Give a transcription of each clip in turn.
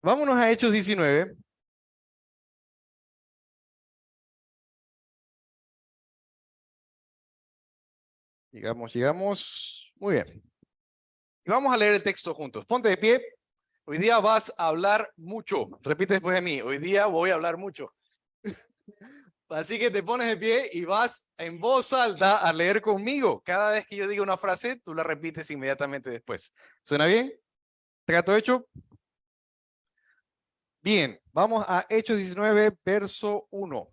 Vámonos a Hechos 19. Llegamos. Muy bien. Y vamos a leer el texto juntos. Ponte de pie. Hoy día vas a hablar mucho. Repite después de mí. Hoy día voy a hablar mucho. Así que te pones de pie y vas en voz alta a leer conmigo. Cada vez que yo diga una frase, tú la repites inmediatamente después. ¿Suena bien? ¿Trato hecho? Bien, vamos a Hechos 19, verso 1.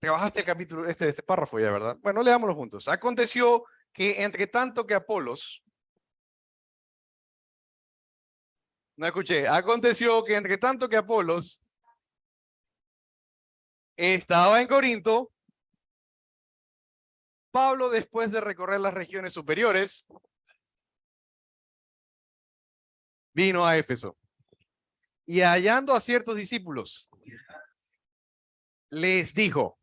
Trabajaste el capítulo, este párrafo ya, ¿verdad? Bueno, leámoslo juntos. Aconteció que entre tanto que Apolos, no escuché, aconteció que entre tanto que Apolos estaba en Corinto, Pablo, después de recorrer las regiones superiores, vino a Éfeso y hallando a ciertos discípulos, les dijo,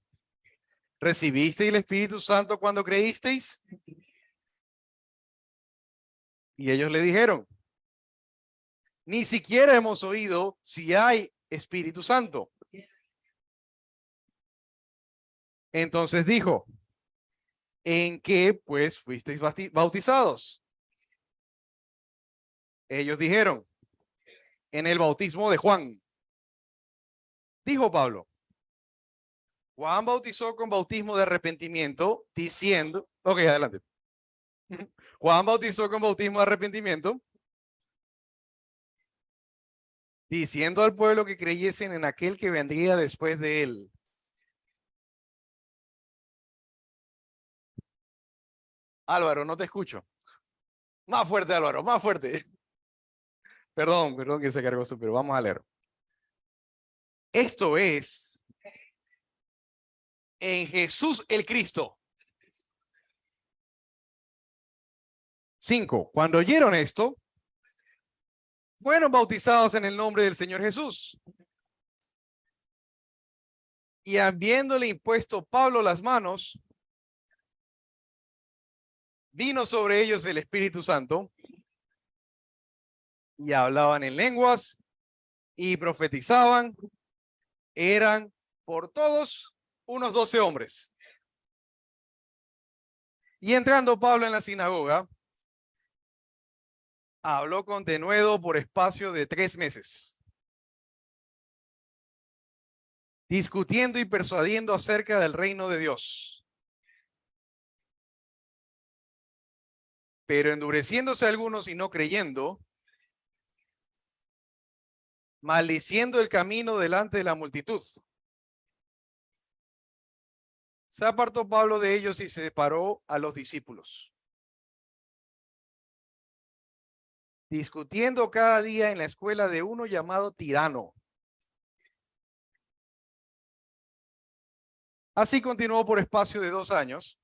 ¿recibisteis el Espíritu Santo cuando creísteis? Y ellos le dijeron, ni siquiera hemos oído si hay Espíritu Santo. Entonces dijo, ¿en qué pues fuisteis bautizados? Ellos dijeron, en el bautismo de Juan. Dijo Pablo, Juan bautizó con bautismo de arrepentimiento, diciendo, ok, adelante. Juan bautizó con bautismo de arrepentimiento, diciendo al pueblo que creyesen en aquel que vendría después de él. Álvaro, no te escucho. Más fuerte, Álvaro, más fuerte. Perdón que se cargó su, pero vamos a leer. Esto es en Jesús el Cristo. 5. Cuando oyeron esto, fueron bautizados en el nombre del Señor Jesús. Y habiéndole impuesto Pablo las manos, vino sobre ellos el Espíritu Santo y hablaban en lenguas y profetizaban. Eran por todos unos 12 hombres. Y entrando Pablo en la sinagoga, habló con denuedo por espacio de 3 meses, discutiendo y persuadiendo acerca del reino de Dios. Pero endureciéndose algunos y no creyendo, maldiciendo el camino delante de la multitud. Se apartó Pablo de ellos y separó a los discípulos, discutiendo cada día en la escuela de uno llamado Tirano. Así continuó por espacio de 2 años,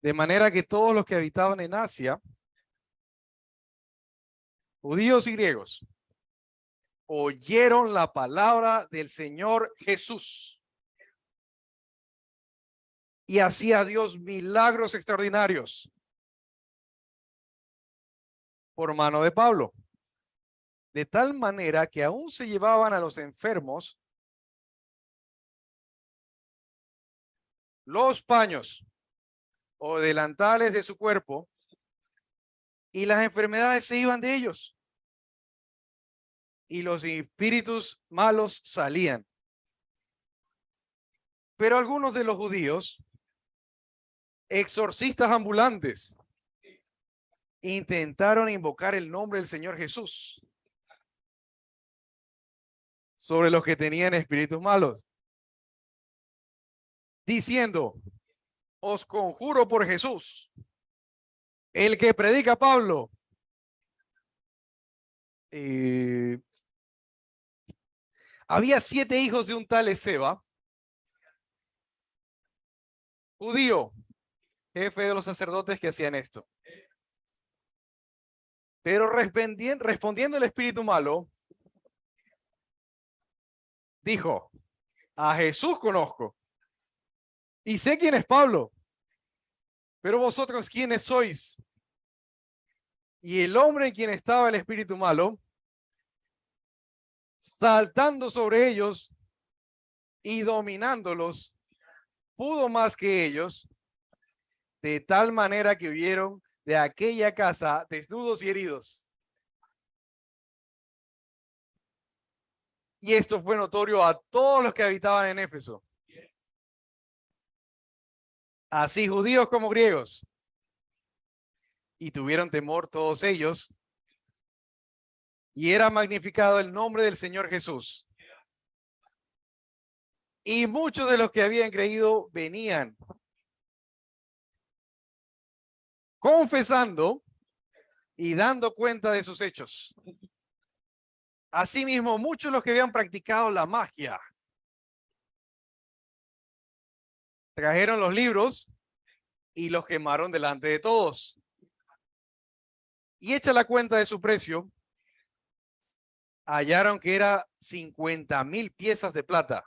de manera que todos los que habitaban en Asia, judíos y griegos, oyeron la palabra del Señor Jesús. Y hacía Dios milagros extraordinarios por mano de Pablo, de tal manera que aún se llevaban a los enfermos los paños o delantales de su cuerpo, y las enfermedades se iban de ellos, y los espíritus malos salían. Pero algunos de los judíos, exorcistas ambulantes, intentaron invocar el nombre del Señor Jesús sobre los que tenían espíritus malos, diciendo, os conjuro por Jesús, el que predica Pablo. Había 7 hijos de un tal Esceva, judío, jefe de los sacerdotes que hacían esto. Pero respondiendo el espíritu malo, dijo, a Jesús conozco y sé quién es Pablo, Pero vosotros, ¿quiénes sois? Y el hombre en quien estaba el espíritu malo, saltando sobre ellos y dominándolos, pudo más que ellos, de tal manera que huyeron de aquella casa desnudos y heridos. Y esto fue notorio a todos los que habitaban en Éfeso, así judíos como griegos, y tuvieron temor todos ellos, y era magnificado el nombre del Señor Jesús. Y muchos de los que habían creído venían confesando y dando cuenta de sus hechos. Asimismo, muchos de los que habían practicado la magia trajeron los libros y los quemaron delante de todos. Y hecha la cuenta de su precio, hallaron que era 50,000 piezas de plata.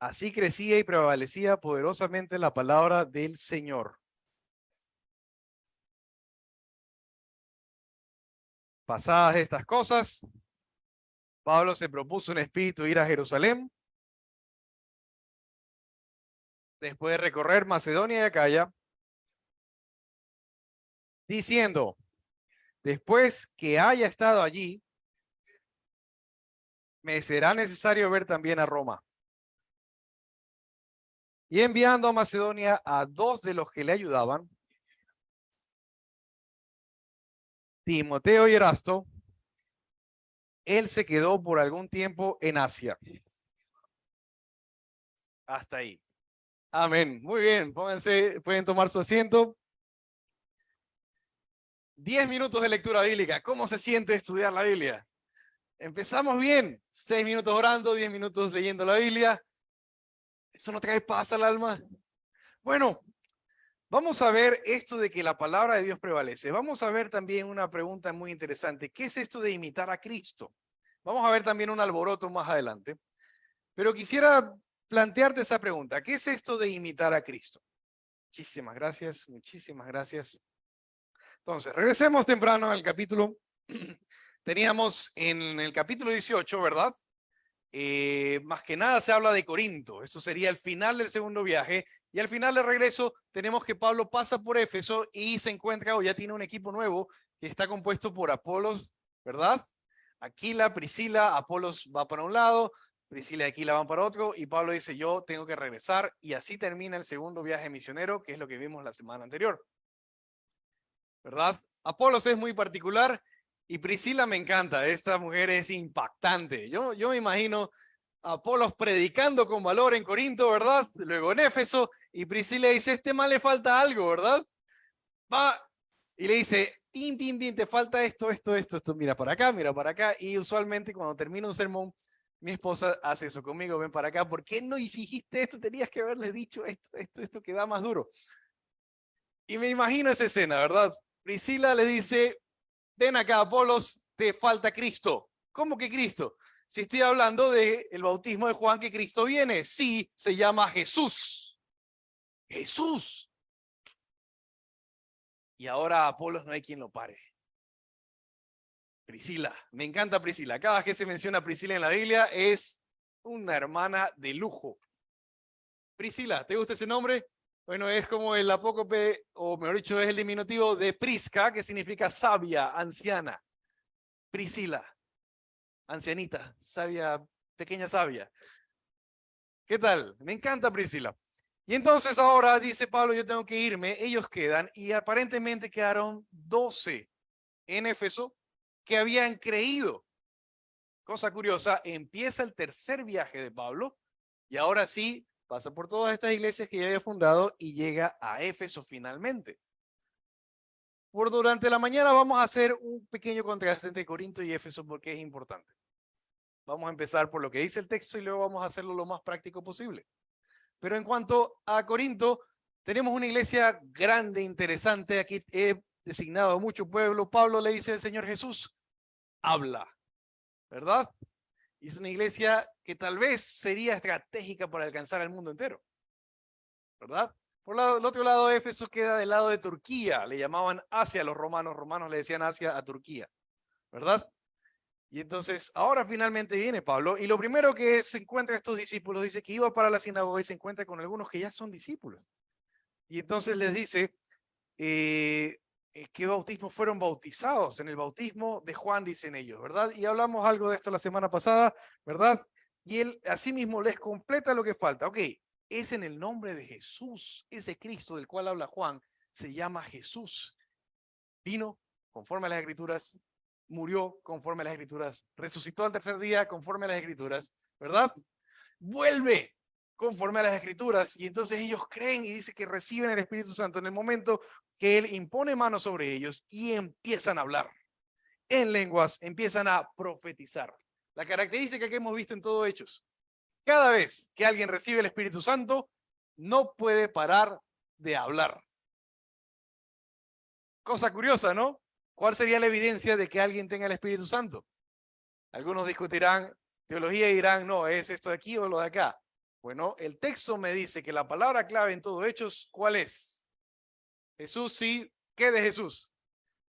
Así crecía y prevalecía poderosamente la palabra del Señor. Pasadas estas cosas, Pablo se propuso en espíritu ir a Jerusalén. Después de recorrer Macedonia y Acaya, diciendo, después que haya estado allí, me será necesario ver también a Roma. Y enviando a Macedonia a 2 de los que le ayudaban, Timoteo y Erasto, él se quedó por algún tiempo en Asia. Hasta ahí. Amén. Muy bien, pónganse, pueden tomar su asiento. 10 minutos de lectura bíblica. ¿Cómo se siente estudiar la Biblia? Empezamos bien. 6 minutos orando, 10 minutos leyendo la Biblia. ¿Eso no trae paz al alma? Bueno, vamos a ver esto de que la palabra de Dios prevalece. Vamos a ver también una pregunta muy interesante. ¿Qué es esto de imitar a Cristo? Vamos a ver también un alboroto más adelante. Pero quisiera plantearte esa pregunta. ¿Qué es esto de imitar a Cristo? Muchísimas gracias, muchísimas gracias. Entonces, regresemos temprano al capítulo. Teníamos en el capítulo 18, ¿verdad? Más que nada se habla de Corinto. Esto sería el final del segundo viaje. Y al final del regreso tenemos que Pablo pasa por Éfeso y se encuentra o ya tiene un equipo nuevo que está compuesto por Apolos, ¿verdad? Aquila, Priscila, Apolos va para un lado, Priscila y Aquila van para otro, y Pablo dice, yo tengo que regresar, y así termina el segundo viaje misionero, que es lo que vimos la semana anterior, ¿verdad? Apolos es muy particular, y Priscila me encanta, esta mujer es impactante. Yo me imagino a Apolos predicando con valor en Corinto, ¿verdad? Luego en Éfeso, y Priscila dice, este mal le falta algo, ¿verdad? Va y le dice, pim, pim, pim, te falta esto, mira para acá, y usualmente cuando termina un sermón, mi esposa hace eso conmigo, ven para acá, ¿por qué no hiciste esto? Tenías que haberle dicho esto que da más duro. Y me imagino esa escena, ¿verdad? Priscila le dice, ven acá, Apolos, te falta Cristo. ¿Cómo que Cristo? Si estoy hablando del bautismo de Juan, que Cristo viene, sí, se llama Jesús. Jesús. Y ahora a Apolos no hay quien lo pare. Priscila, me encanta Priscila. Cada vez que se menciona Priscila en la Biblia es una hermana de lujo. Priscila, ¿te gusta ese nombre? Bueno, es como el apócope, o mejor dicho, es el diminutivo de Prisca, que significa sabia, anciana. Priscila, ancianita, sabia, pequeña sabia. ¿Qué tal? Me encanta Priscila. Y entonces ahora dice Pablo, yo tengo que irme. Ellos quedan y aparentemente quedaron 12 en Éfeso que habían creído. Cosa curiosa, empieza el tercer viaje de Pablo y ahora sí pasa por todas estas iglesias que ya había fundado y llega a Éfeso finalmente. Por durante la mañana vamos a hacer un pequeño contraste entre Corinto y Éfeso porque es importante. Vamos a empezar por lo que dice el texto y luego vamos a hacerlo lo más práctico posible. Pero en cuanto a Corinto, tenemos una iglesia grande, interesante. Aquí he designado a mucho pueblo. Pablo le dice al Señor Jesús, habla, ¿verdad? Y es una iglesia que tal vez sería estratégica para alcanzar al mundo entero. ¿verdad? El otro lado de Éfeso queda del lado de Turquía, le llamaban Asia a los romanos le decían Asia a Turquía, ¿verdad? Y entonces, ahora finalmente viene Pablo, y lo primero que se encuentra estos discípulos, dice que iba para la sinagoga y se encuentra con algunos que ya son discípulos. Y entonces les dice qué bautismo fueron bautizados. En el bautismo de Juan, dicen ellos, ¿verdad? Y hablamos algo de esto la semana pasada, ¿verdad? Y él asimismo les completa lo que falta. Ok, es en el nombre de Jesús, ese Cristo del cual habla Juan, se llama Jesús. Vino conforme a las Escrituras, murió conforme a las Escrituras, resucitó al tercer día conforme a las Escrituras, ¿verdad? Vuelve conforme a las Escrituras, y entonces ellos creen y dice que reciben el Espíritu Santo en el momento que Él impone manos sobre ellos y empiezan a hablar en lenguas, empiezan a profetizar. La característica que hemos visto en todo Hechos: cada vez que alguien recibe el Espíritu Santo, no puede parar de hablar. Cosa curiosa, ¿no? ¿Cuál sería la evidencia de que alguien tenga el Espíritu Santo? Algunos discutirán teología y dirán, no, es esto de aquí o lo de acá. Bueno, el texto me dice que la palabra clave en todo Hechos, ¿cuál es? Jesús, sí. ¿Qué de Jesús?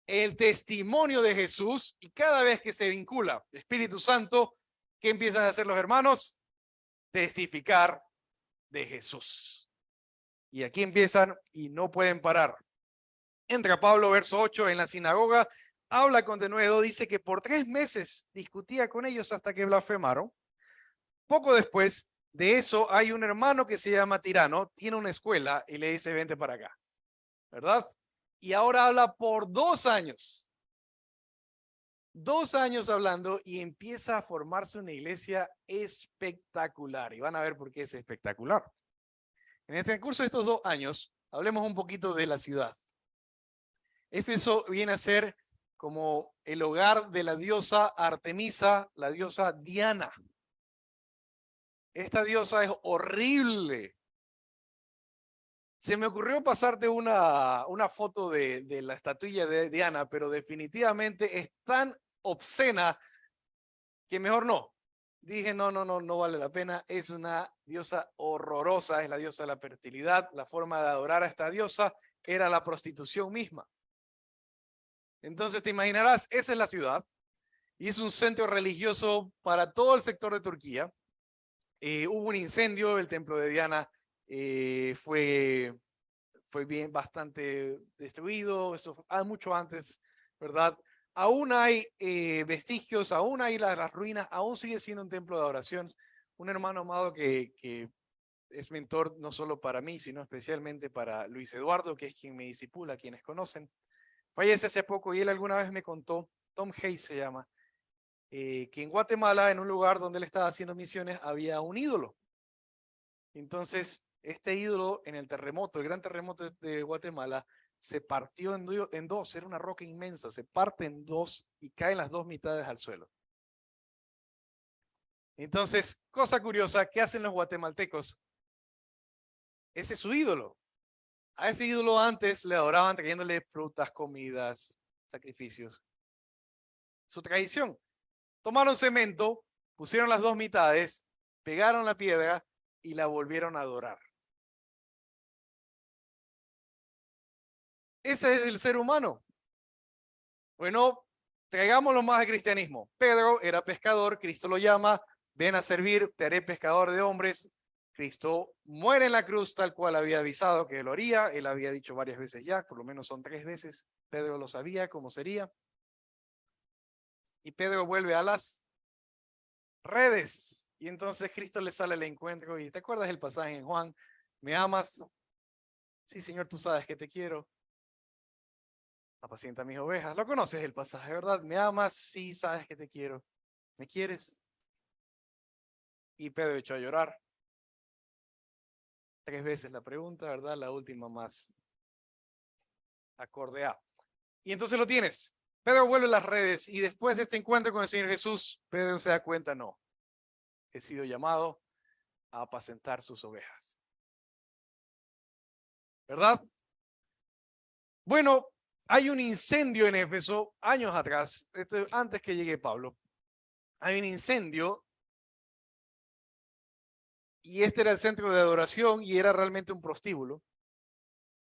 El testimonio de Jesús, y cada vez que se vincula Espíritu Santo, ¿qué empiezan a hacer los hermanos? Testificar de Jesús. Y aquí empiezan y no pueden parar. Entra Pablo, verso 8, en la sinagoga, habla con denuedo, dice que por 3 meses discutía con ellos hasta que blasfemaron. Poco después de eso hay un hermano que se llama Tirano, tiene una escuela y le dice, vente para acá, ¿verdad? Y ahora habla por 2 años. 2 años hablando y empieza a formarse una iglesia espectacular. Y van a ver por qué es espectacular. En el transcurso de estos 2 años, hablemos un poquito de la ciudad. Éfeso viene a ser como el hogar de la diosa Artemisa, la diosa Diana. Esta diosa es horrible. Se me ocurrió pasarte una foto de la estatuilla de Diana, pero definitivamente es tan obscena que mejor no. Dije, no vale la pena. Es una diosa horrorosa, es la diosa de la fertilidad. La forma de adorar a esta diosa era la prostitución misma. Entonces te imaginarás, esa es la ciudad y es un centro religioso para todo el sector de Turquía. Hubo un incendio, el templo de Diana fue bien, bastante destruido, eso fue mucho antes, ¿verdad? Aún hay vestigios, aún hay las ruinas, aún sigue siendo un templo de adoración. Un hermano amado que es mentor no solo para mí, sino especialmente para Luis Eduardo, que es quien me discipula, quienes conocen. Fallece hace poco y él alguna vez me contó, Tom Hayes se llama, que en Guatemala, en un lugar donde él estaba haciendo misiones, había un ídolo. Entonces, este ídolo en el terremoto, el gran terremoto de Guatemala, se partió en dos, era una roca inmensa, se parte en dos y caen las dos mitades al suelo. Entonces, cosa curiosa, ¿qué hacen los guatemaltecos? Ese es su ídolo. A ese ídolo antes le adoraban trayéndole frutas, comidas, sacrificios. Su tradición. Tomaron cemento, pusieron las dos mitades, pegaron la piedra y la volvieron a adorar. Ese es el ser humano. Bueno, traigámoslo más al cristianismo. Pedro era pescador, Cristo lo llama, ven a servir, te haré pescador de hombres. Cristo muere en la cruz tal cual había avisado que lo haría, él había dicho varias veces ya, por lo menos son 3 veces, Pedro lo sabía cómo sería. Y Pedro vuelve a las redes, y entonces Cristo le sale al encuentro, y ¿te acuerdas el pasaje en Juan? ¿Me amas? Sí, Señor, tú sabes que te quiero. Apacienta mis ovejas. Lo conoces el pasaje, ¿verdad? ¿Me amas? Sí, sabes que te quiero. ¿Me quieres? Y Pedro echó a llorar. 3 veces la pregunta, ¿verdad? La última más acorde a. Y entonces lo tienes. Pedro vuelve a las redes y después de este encuentro con el Señor Jesús, Pedro se da cuenta, no, he sido llamado a apacentar sus ovejas. ¿Verdad? Bueno, hay un incendio en Éfeso años atrás, antes que llegue Pablo. Hay un incendio y este era el centro de adoración y era realmente un prostíbulo,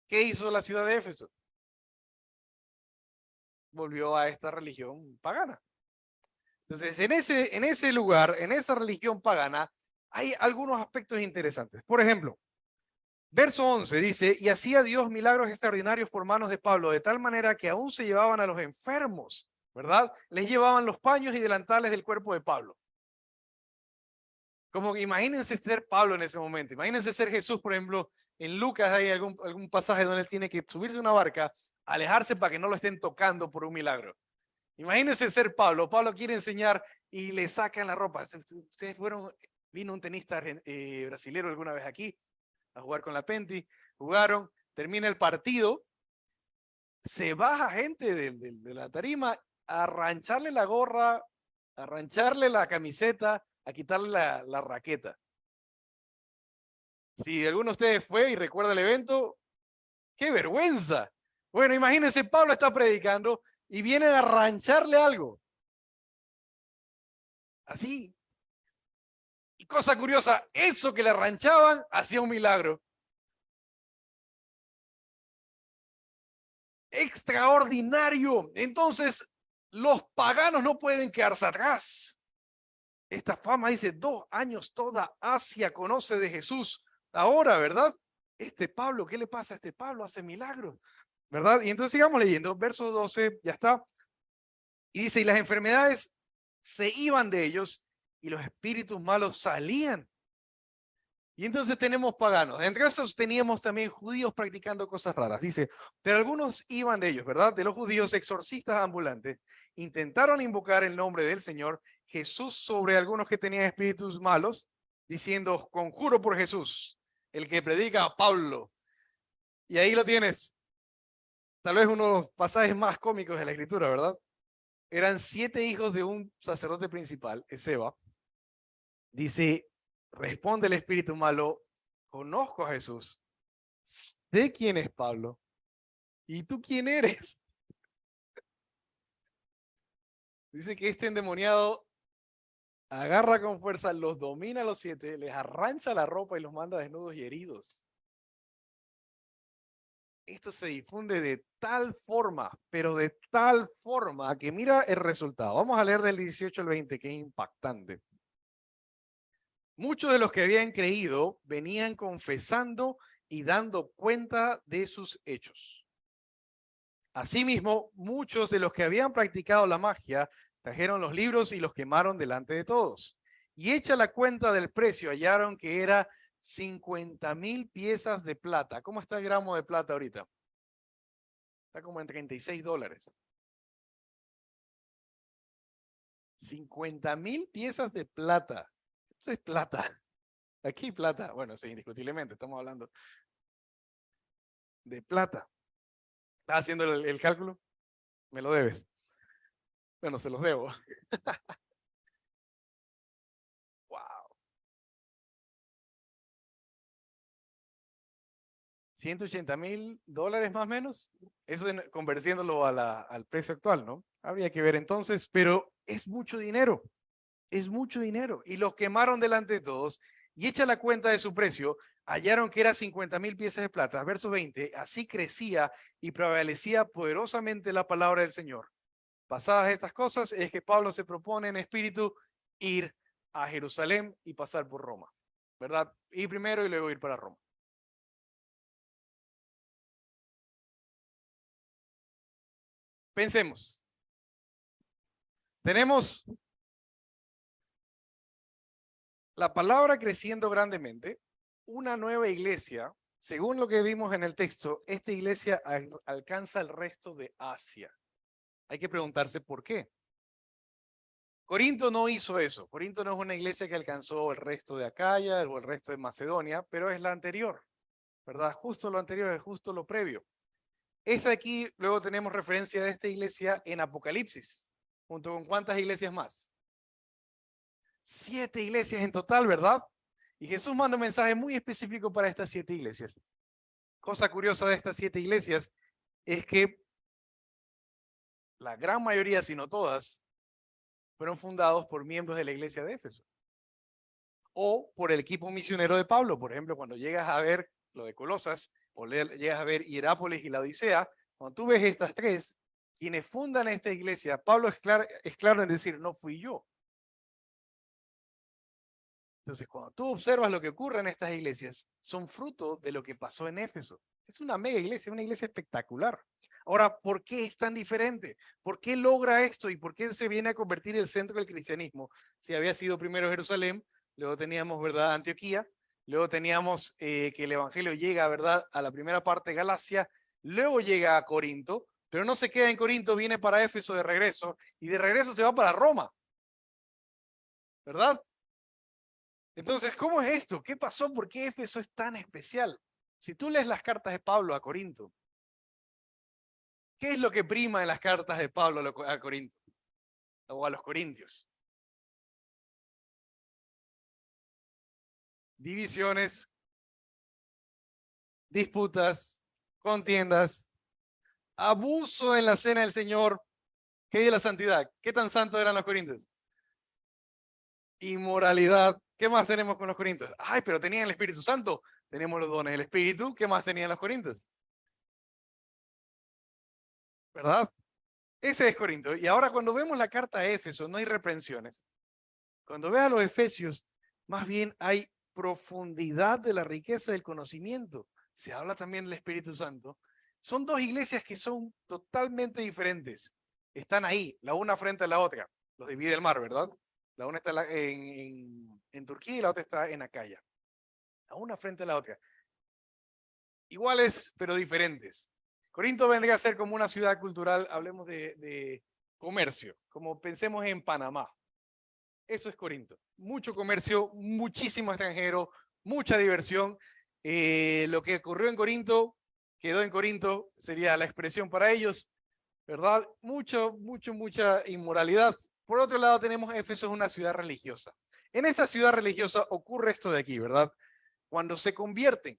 ¿qué hizo la ciudad de Éfeso? Volvió a esta religión pagana. Entonces, en ese lugar, en esa religión pagana, hay algunos aspectos interesantes. Por ejemplo, verso 11 dice, y hacía Dios milagros extraordinarios por manos de Pablo, de tal manera que aún se llevaban a los enfermos, ¿verdad? Les llevaban los paños y delantales del cuerpo de Pablo. Como que imagínense ser Pablo en ese momento, imagínense ser Jesús, por ejemplo, en Lucas hay algún pasaje donde él tiene que subirse a una barca, alejarse para que no lo estén tocando por un milagro. Imagínense ser Pablo. Pablo quiere enseñar y le sacan la ropa. Ustedes vino un tenista brasilero alguna vez aquí a jugar con la Penti, jugaron, termina el partido, se baja gente de la tarima a arrancharle la gorra, a arrancharle la camiseta, a quitarle la raqueta. Si alguno de ustedes fue y recuerda el evento, ¡qué vergüenza! Bueno, imagínense, Pablo está predicando y viene a arrancharle algo. Así. Y cosa curiosa, eso que le arranchaban hacía un milagro. Extraordinario. Entonces, los paganos no pueden quedarse atrás. Esta fama dice, 2 años toda Asia conoce de Jesús. Ahora, ¿verdad? Este Pablo, ¿qué le pasa a este Pablo? Hace milagros, ¿verdad? Y entonces sigamos leyendo, verso 12, ya está. Y dice, y las enfermedades se iban de ellos y los espíritus malos salían. Y entonces tenemos paganos. Entre esos teníamos también judíos practicando cosas raras. Dice, pero algunos iban de ellos, ¿verdad? De los judíos exorcistas ambulantes. Intentaron invocar el nombre del Señor Jesús sobre algunos que tenían espíritus malos, diciendo, conjuro por Jesús, el que predica a Pablo. Y ahí lo tienes. Tal vez uno de los pasajes más cómicos de la Escritura, ¿verdad? Eran 7 hijos de un sacerdote principal, Esceva. Dice, responde el espíritu malo, conozco a Jesús, sé quién es Pablo, ¿y tú quién eres? Dice que este endemoniado agarra con fuerza, los domina a los 7, les arrancha la ropa y los manda desnudos y heridos. Esto se difunde de tal forma, pero de tal forma que mira el resultado. Vamos a leer del 18 al 20, que es impactante. Muchos de los que habían creído venían confesando y dando cuenta de sus hechos. Asimismo, muchos de los que habían practicado la magia trajeron los libros y los quemaron delante de todos. Y hecha la cuenta del precio, hallaron que era 50,000 piezas de plata. ¿Cómo está el gramo de plata ahorita? Está como en $36. 50,000 piezas de plata. Eso es plata. Aquí plata. Bueno, sí, indiscutiblemente, estamos hablando de plata. ¿Estás haciendo el cálculo? Me lo debes. Bueno, se los debo. Wow. $180,000 más o menos. Eso convirtiéndolo al precio actual, ¿no? Habría que ver entonces, pero es mucho dinero. Es mucho dinero. Y los quemaron delante de todos y echa la cuenta de su precio, hallaron que era 50,000 piezas de plata. Verso 20, así crecía y prevalecía poderosamente la palabra del Señor. Pasadas estas cosas es que Pablo se propone en espíritu ir a Jerusalén y pasar por Roma, ¿verdad? Ir primero y luego ir para Roma. Pensemos. Tenemos la palabra creciendo grandemente, una nueva iglesia. Según lo que vimos en el texto, esta iglesia alcanza el resto de Asia. Hay que preguntarse por qué. Corinto no hizo eso. Corinto no es una iglesia que alcanzó el resto de Acaya o el resto de Macedonia, pero es la anterior, ¿verdad? Justo lo anterior, es justo lo previo. Esta aquí, luego tenemos referencia de esta iglesia en Apocalipsis, junto con ¿cuántas iglesias más? 7 iglesias en total, ¿verdad? Y Jesús manda un mensaje muy específico para estas 7 iglesias. Cosa curiosa de estas 7 iglesias es que la gran mayoría, si no todas, fueron fundados por miembros de la iglesia de Éfeso. o por el equipo misionero de Pablo. Por ejemplo, cuando llegas a ver lo de Colosas, o llegas a ver Hierápolis y la Odisea, cuando tú ves estas tres, quienes fundan esta iglesia, Pablo es claro en decir, no fui yo. Entonces, cuando tú observas lo que ocurre en estas iglesias, son fruto de lo que pasó en Éfeso. Es una mega iglesia, una iglesia espectacular. Ahora, ¿por qué es tan diferente? ¿Por qué logra esto y por qué se viene a convertir el centro del cristianismo? Si había sido primero Jerusalén, luego teníamos, ¿verdad?, Antioquía, luego teníamos que el evangelio llega, ¿verdad?, a la primera parte de Galacia, luego llega a Corinto, pero no se queda en Corinto, viene para Éfeso de regreso y de regreso se va para Roma, ¿verdad? Entonces, ¿cómo es esto? ¿Qué pasó? ¿Por qué Éfeso es tan especial? Si tú lees las cartas de Pablo a Corinto, ¿qué es lo que prima en las cartas de Pablo a Corinto o a los corintios? Divisiones, disputas, contiendas, abuso en la cena del Señor. ¿Qué hay de la santidad? ¿Qué tan santos eran los corintios? Inmoralidad. ¿Qué más tenemos con los corintios? Ay, pero tenían el Espíritu Santo. Tenemos los dones del Espíritu. ¿Qué más tenían los corintios? ¿Verdad? Ese es Corinto. Y ahora cuando vemos la carta a Éfeso, no hay reprensiones. Cuando ves a los Efesios, más bien hay profundidad de la riqueza del conocimiento. Se habla también del Espíritu Santo. Son dos iglesias que son totalmente diferentes. Están ahí, la una frente a la otra. Los divide el mar, ¿verdad? La una está en Turquía y la otra está en Acaya. La una frente a la otra. Iguales, pero diferentes. Corinto vendría a ser como una ciudad cultural, hablemos de comercio, como pensemos en Panamá. Eso es Corinto. Mucho comercio, muchísimo extranjero, mucha diversión. Lo que ocurrió en Corinto, quedó en Corinto, sería la expresión para ellos, ¿verdad? Mucha inmoralidad. Por otro lado, tenemos Éfeso, es una ciudad religiosa. En esta ciudad religiosa ocurre esto de aquí, ¿verdad? Cuando se convierte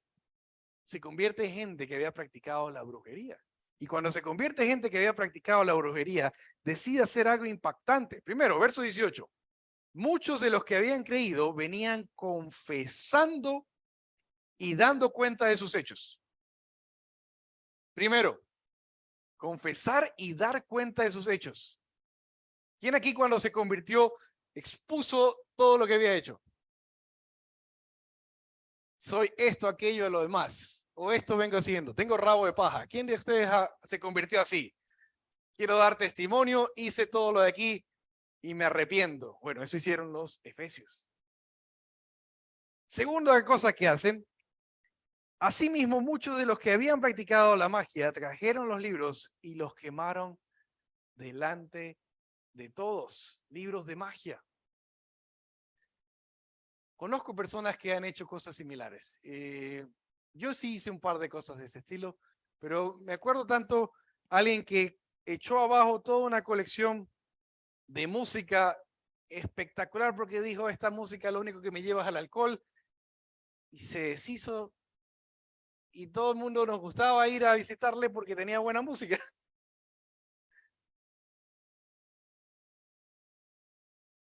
gente que había practicado la brujería. Y cuando se convierte gente que había practicado la brujería, decide hacer algo impactante. Primero, verso 18. Muchos de los que habían creído venían confesando y dando cuenta de sus hechos. Primero, confesar y dar cuenta de sus hechos. ¿Quién aquí cuando se convirtió expuso todo lo que había hecho? Soy esto, aquello, de lo demás. O esto vengo haciendo. Tengo rabo de paja. ¿Quién de ustedes se convirtió así? Quiero dar testimonio, hice todo lo de aquí y me arrepiento. Bueno, eso hicieron los efesios. Segunda cosa que hacen, asimismo muchos de los que habían practicado la magia trajeron los libros y los quemaron delante de todos. Libros de magia. Conozco personas que han hecho cosas similares. Yo sí hice un par de cosas de ese estilo, pero me acuerdo tanto alguien que echó abajo toda una colección de música espectacular porque dijo, esta música lo único que me lleva es al alcohol, y se deshizo y todo el mundo nos gustaba ir a visitarle porque tenía buena música.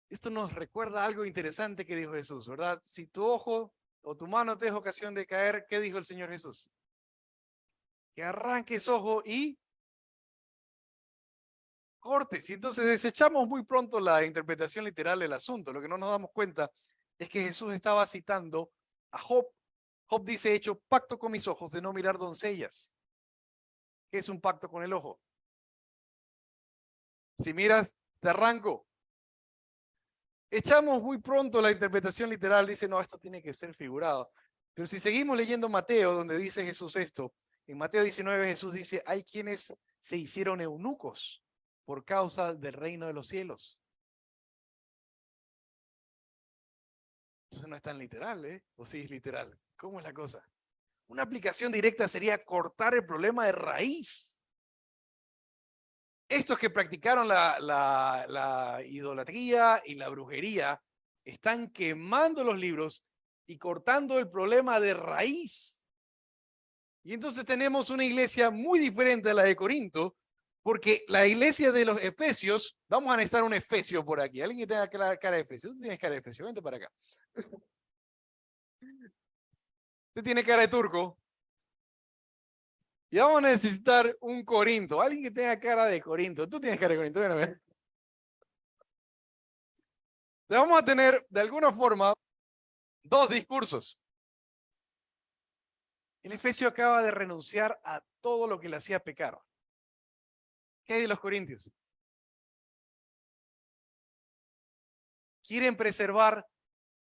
Esto nos recuerda algo interesante que dijo Jesús, ¿verdad? Si tu ojo o tu mano te es ocasión de caer, ¿qué dijo el Señor Jesús? Que arranques ojo y cortes. Y entonces desechamos muy pronto la interpretación literal del asunto. Lo que no nos damos cuenta es que Jesús estaba citando a Job. Job dice, he hecho pacto con mis ojos de no mirar doncellas. ¿Qué es un pacto con el ojo? Si miras, te arranco. Echamos muy pronto la interpretación literal, dice, no, esto tiene que ser figurado. Pero si seguimos leyendo Mateo, donde dice Jesús esto, en Mateo 19 Jesús dice, hay quienes se hicieron eunucos por causa del reino de los cielos. Entonces no es tan literal, ¿eh? ¿O sí es literal? ¿Cómo es la cosa? Una aplicación directa sería cortar el problema de raíz. Estos que practicaron la idolatría y la brujería están quemando los libros y cortando el problema de raíz. Y entonces tenemos una iglesia muy diferente a la de Corinto, Porque la iglesia de los Efesios, vamos a necesitar un Efesio por aquí. Alguien que tenga cara de Efesio. Tú tienes cara de Efesio, vente para acá. Usted tiene cara de turco. Y vamos a necesitar un Corinto. Alguien que tenga cara de Corinto. Tú tienes cara de Corinto. Ven a ver. Vamos a tener, de alguna forma, dos discursos. El Efesio acaba de renunciar a todo lo que le hacía pecar. ¿Qué hay de los corintios? Quieren preservar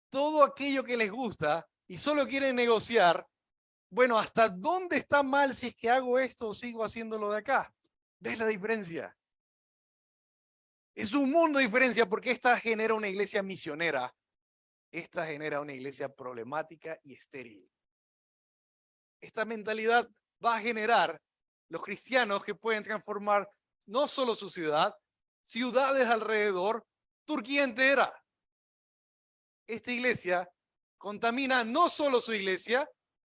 todo aquello que les gusta y solo quieren negociar. Bueno, ¿hasta dónde está mal si es que hago esto o sigo haciéndolo de acá? ¿Ves la diferencia? Es un mundo de diferencia porque esta genera una iglesia misionera. Esta genera una iglesia problemática y estéril. Esta mentalidad va a generar los cristianos que pueden transformar no solo su ciudad, ciudades alrededor, Turquía entera. Esta iglesia contamina no solo su iglesia,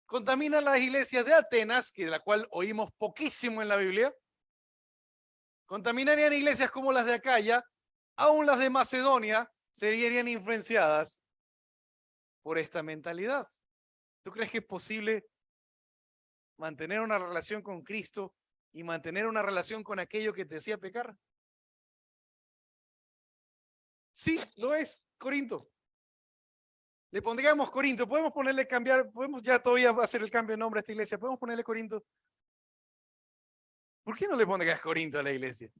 contamina las iglesias de Atenas, que de la cual oímos poquísimo en la Biblia. Contaminarían iglesias como las de Acaya, aún las de Macedonia serían influenciadas por esta mentalidad. ¿Tú crees que es posible mantener una relación con Cristo y mantener una relación con aquello que te hacía pecar? Sí, lo es, Corinto. Le pondríamos Corinto, podemos ponerle cambiar, podemos ya todavía hacer el cambio de nombre a esta iglesia, podemos ponerle Corinto. ¿Por qué no le pondrías Corinto a la iglesia?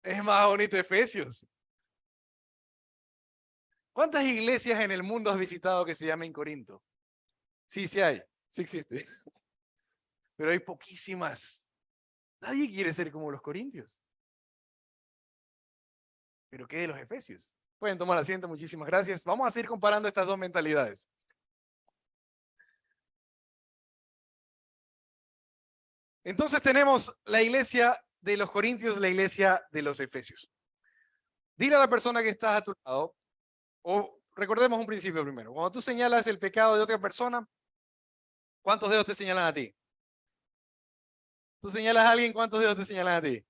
Es más bonito Efesios. ¿Cuántas iglesias en el mundo has visitado que se llamen Corinto? Sí, sí hay, sí existe. Pero hay poquísimas. Nadie quiere ser como los corintios. ¿Pero qué de los efesios? Pueden tomar asiento, muchísimas gracias. Vamos a seguir comparando estas dos mentalidades. Entonces tenemos la iglesia de los corintios, la iglesia de los efesios. Dile a la persona que está a tu lado, o recordemos un principio primero. Cuando tú señalas el pecado de otra persona, ¿cuántos dedos te señalan a ti? Tú señalas a alguien, ¿cuántos dedos te señalan a ti?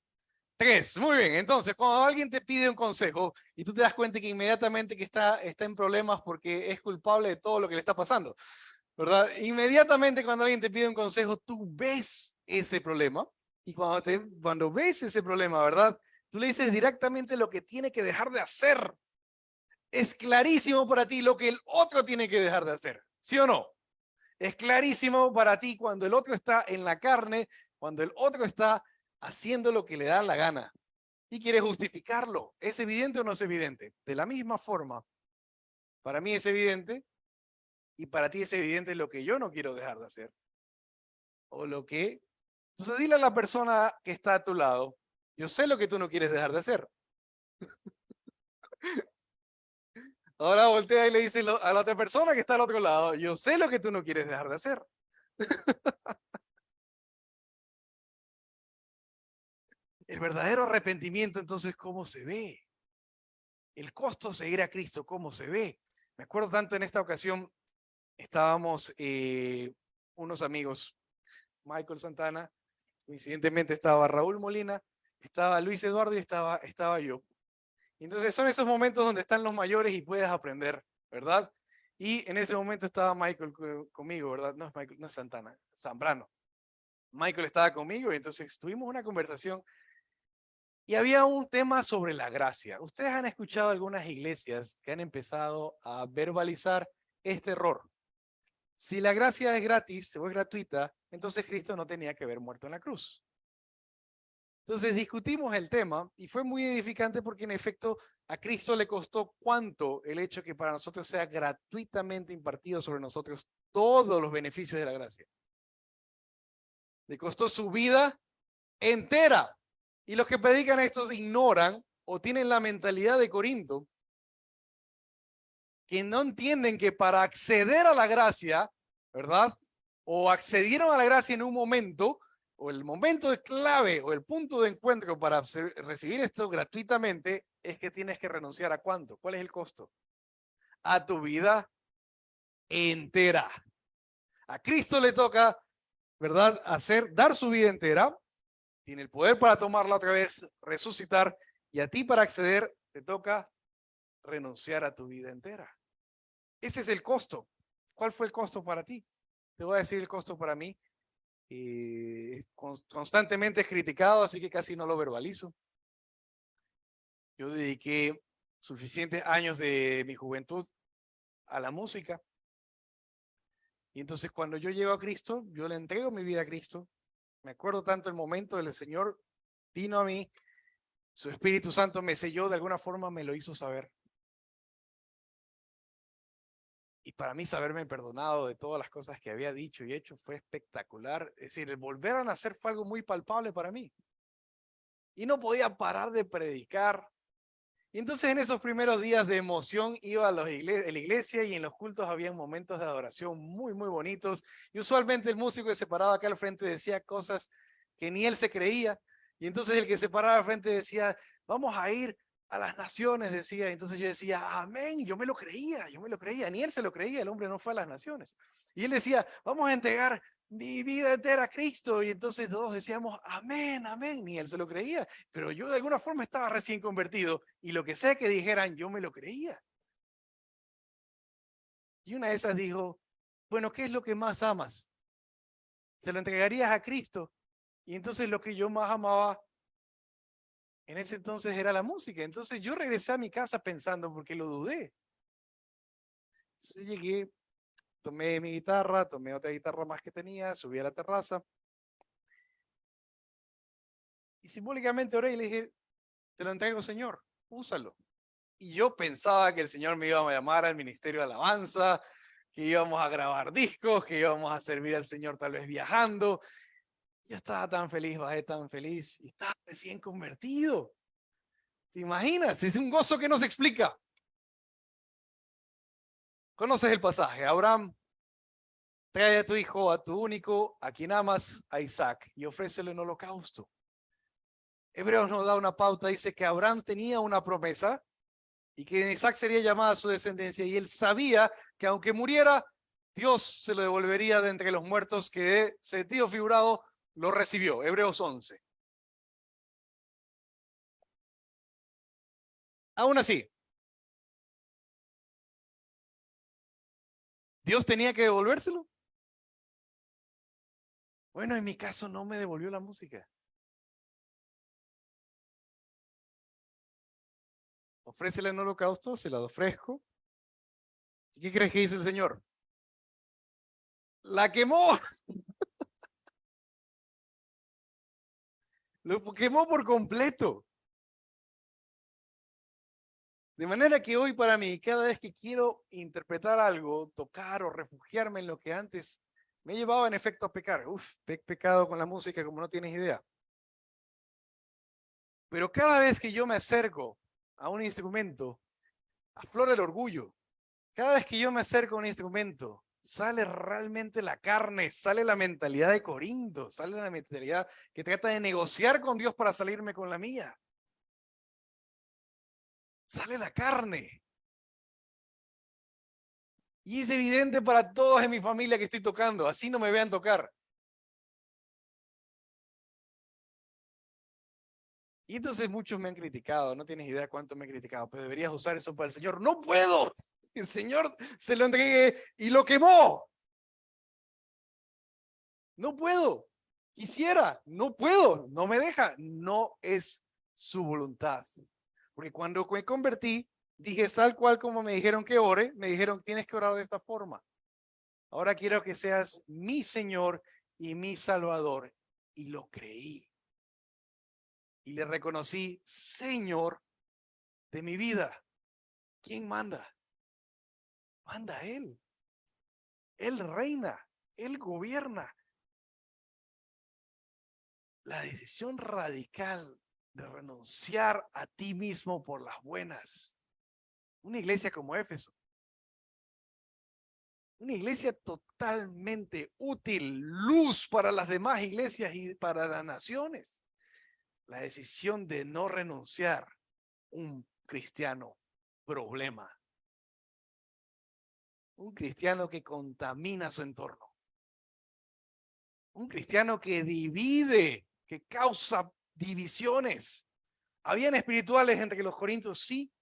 3, muy bien. Entonces, cuando alguien te pide un consejo y tú te das cuenta que inmediatamente que está en problemas porque es culpable de todo lo que le está pasando, ¿verdad? Inmediatamente cuando alguien te pide un consejo, tú ves ese problema y cuando ves ese problema, ¿verdad? Tú le dices directamente lo que tiene que dejar de hacer. Es clarísimo para ti lo que el otro tiene que dejar de hacer, ¿sí o no? Es clarísimo para ti cuando el otro está en la carne, cuando el otro está haciendo lo que le da la gana y quiere justificarlo. ¿Es evidente o no es evidente? De la misma forma, para mí es evidente y para ti es evidente lo que yo no quiero dejar de hacer. O lo que... Entonces dile a la persona que está a tu lado, yo sé lo que tú no quieres dejar de hacer. Ahora voltea y le dice a la otra persona que está al otro lado, yo sé lo que tú no quieres dejar de hacer. El verdadero arrepentimiento, entonces, ¿cómo se ve? El costo de seguir a Cristo, ¿cómo se ve? Me acuerdo tanto en esta ocasión, estábamos unos amigos, Michael Santana, coincidentemente estaba Raúl Molina, estaba Luis Eduardo y estaba yo. Y entonces son esos momentos donde están los mayores y puedes aprender, ¿verdad? Y en ese momento estaba Michael conmigo, ¿verdad? No es Michael, no es Santana, Zambrano. Michael estaba conmigo y entonces tuvimos una conversación y había un tema sobre la gracia. Ustedes han escuchado algunas iglesias que han empezado a verbalizar este error. Si la gracia es gratis o es gratuita, entonces Cristo no tenía que haber muerto en la cruz. Entonces discutimos el tema y fue muy edificante porque en efecto a Cristo le costó cuánto el hecho que para nosotros sea gratuitamente impartido sobre nosotros todos los beneficios de la gracia. Le costó su vida entera. Y los que predican esto ignoran o tienen la mentalidad de Corinto, que no entienden que para acceder a la gracia, ¿verdad? O accedieron a la gracia en un momento, o el momento de clave o el punto de encuentro para recibir esto gratuitamente, es que tienes que renunciar a ¿cuánto? ¿Cuál es el costo? A tu vida entera. A Cristo le toca, ¿verdad? Dar su vida entera. tiene el poder para tomarla otra vez, resucitar, y a ti para acceder te toca renunciar a tu vida entera. Ese es el costo. ¿Cuál fue el costo para ti? Te voy a decir el costo para mí. Constantemente es criticado, así que casi no lo verbalizo. Yo dediqué suficientes años de mi juventud a la música. Y entonces cuando yo llego a Cristo, yo le entrego mi vida a Cristo. Me acuerdo tanto el momento del Señor vino a mí, su Espíritu Santo me selló, de alguna forma me lo hizo saber. Y para mí saberme perdonado de todas las cosas que había dicho y hecho fue espectacular. Es decir, el volver a nacer fue algo muy palpable para mí. Y no podía parar de predicar. Y entonces en esos primeros días de emoción iba a la iglesia y en los cultos había momentos de adoración muy, muy bonitos. Y usualmente el músico que se paraba acá al frente decía cosas que ni él se creía. Y entonces el que se paraba al frente decía, vamos a ir a las naciones, decía. Entonces yo decía, amén, yo me lo creía. Ni él se lo creía, el hombre no fue a las naciones. Y él decía, vamos a entregar mi vida entera a Cristo. Y entonces todos decíamos, amén, amén. Ni él se lo creía. Pero yo de alguna forma estaba recién convertido y lo que sea que dijeran, yo me lo creía. Y una de esas dijo, bueno, ¿qué es lo que más amas? Se lo entregarías a Cristo. Y entonces lo que yo más amaba en ese entonces era la música. Entonces yo regresé a mi casa pensando, porque lo dudé. Entonces llegué, tomé mi guitarra, tomé otra guitarra más que tenía, subí a la terraza. Y simbólicamente oré y le dije, te lo entrego, Señor, úsalo. Y yo pensaba que el Señor me iba a llamar al ministerio de alabanza, que íbamos a grabar discos, que íbamos a servir al Señor tal vez viajando. Yo estaba tan feliz, bajé tan feliz y estaba recién convertido. ¿Te imaginas? Es un gozo que no se explica. Conoces el pasaje. Abraham, trae a tu hijo, a tu único, a quien amas, a Isaac, y ofrécelo en holocausto. Hebreos nos da una pauta, dice que Abraham tenía una promesa y que en Isaac sería llamada su descendencia, y él sabía que aunque muriera, Dios se lo devolvería de entre los muertos, que de sentido figurado lo recibió. Hebreos 11. Aún así, ¿Dios tenía que devolvérselo? Bueno, en mi caso no me devolvió la música. Ofrécela en holocausto, se la ofrezco. ¿Y qué crees que hizo el Señor? La quemó. Lo quemó por completo. De manera que hoy para mí, cada vez que quiero interpretar algo, tocar o refugiarme en lo que antes me llevaba en efecto a pecar. Uf, pecado con la música como no tienes idea. Pero cada vez que yo me acerco a un instrumento, aflora el orgullo. Cada vez que yo me acerco a un instrumento, sale realmente la carne, sale la mentalidad de Corinto, sale la mentalidad que trata de negociar con Dios para salirme con la mía. Sale la carne. Y es evidente para todos en mi familia que estoy tocando, así no me vean tocar. Y entonces muchos me han criticado, no tienes idea cuánto me han criticado, pero deberías usar eso para el Señor. No puedo. El Señor se lo entregué y lo quemó. No puedo. Quisiera, no puedo, no me deja. No es su voluntad. Porque cuando me convertí, dije tal cual como me dijeron que ore, me dijeron tienes que orar de esta forma. Ahora quiero que seas mi Señor y mi Salvador. Y lo creí. Y le reconocí Señor de mi vida. ¿Quién manda? Manda Él. Él reina. Él gobierna. La decisión radical de renunciar a ti mismo por las buenas. Una iglesia como Éfeso. Una iglesia totalmente útil, luz para las demás iglesias y para las naciones. La decisión de no renunciar, un cristiano problema. Un cristiano que contamina su entorno. Un cristiano que divide que causa divisiones. ¿Habían espirituales entre los corintios? Sí,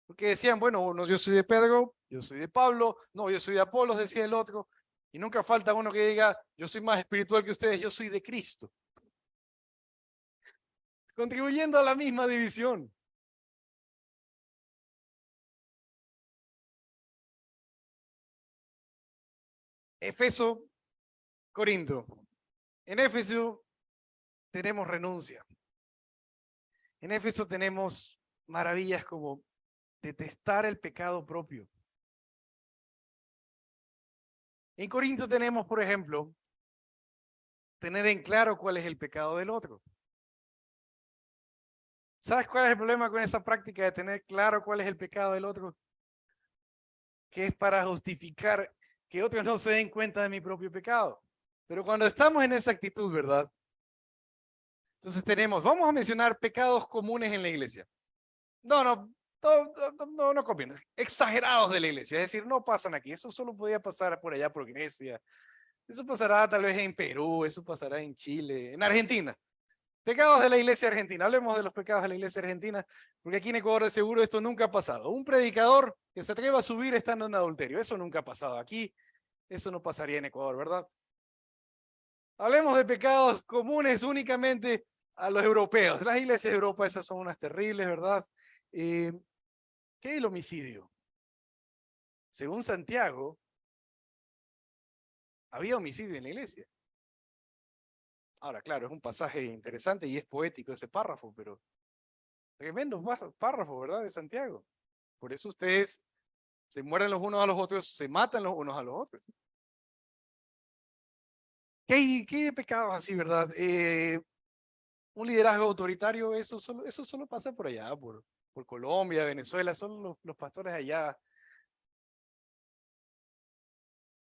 porque decían, bueno, no, yo soy de Pedro, yo soy de Pablo, no, yo soy de Apolos, decía el otro, y nunca falta uno que diga, yo soy más espiritual que ustedes, yo soy de Cristo, contribuyendo a la misma división. Efeso, Corinto. En Éfeso tenemos renuncia. En Éfeso tenemos maravillas como detestar el pecado propio. En Corinto tenemos, por ejemplo, tener en claro cuál es el pecado del otro. ¿Sabes cuál es el problema con esa práctica de tener claro cuál es el pecado del otro? Que es para justificar que otros no se den cuenta de mi propio pecado. Pero cuando estamos en esa actitud, ¿verdad? Entonces tenemos, vamos a mencionar pecados comunes en la iglesia. No conviene. Exagerados de la iglesia, es decir, no pasan aquí. Eso solo podía pasar por allá por Grecia. Eso pasará tal vez en Perú, eso pasará en Chile, en Argentina. Pecados de la iglesia argentina. Hablemos de los pecados de la iglesia argentina, porque aquí en Ecuador de seguro esto nunca ha pasado. Un predicador que se atreva a subir estando en adulterio, eso nunca ha pasado. Aquí eso no pasaría en Ecuador, ¿verdad? Hablemos de pecados comunes únicamente a los europeos. Las iglesias de Europa, esas son unas terribles, ¿verdad? ¿Qué es el homicidio? Según Santiago, había homicidio en la iglesia. Ahora, claro, es un pasaje interesante y es poético ese párrafo, pero tremendo párrafo, ¿verdad? De Santiago. Por eso ustedes se mueren los unos a los otros, se matan los unos a los otros. ¿Qué pecados así, verdad? Un liderazgo autoritario, eso solo pasa por allá, por Colombia, Venezuela, son los pastores allá.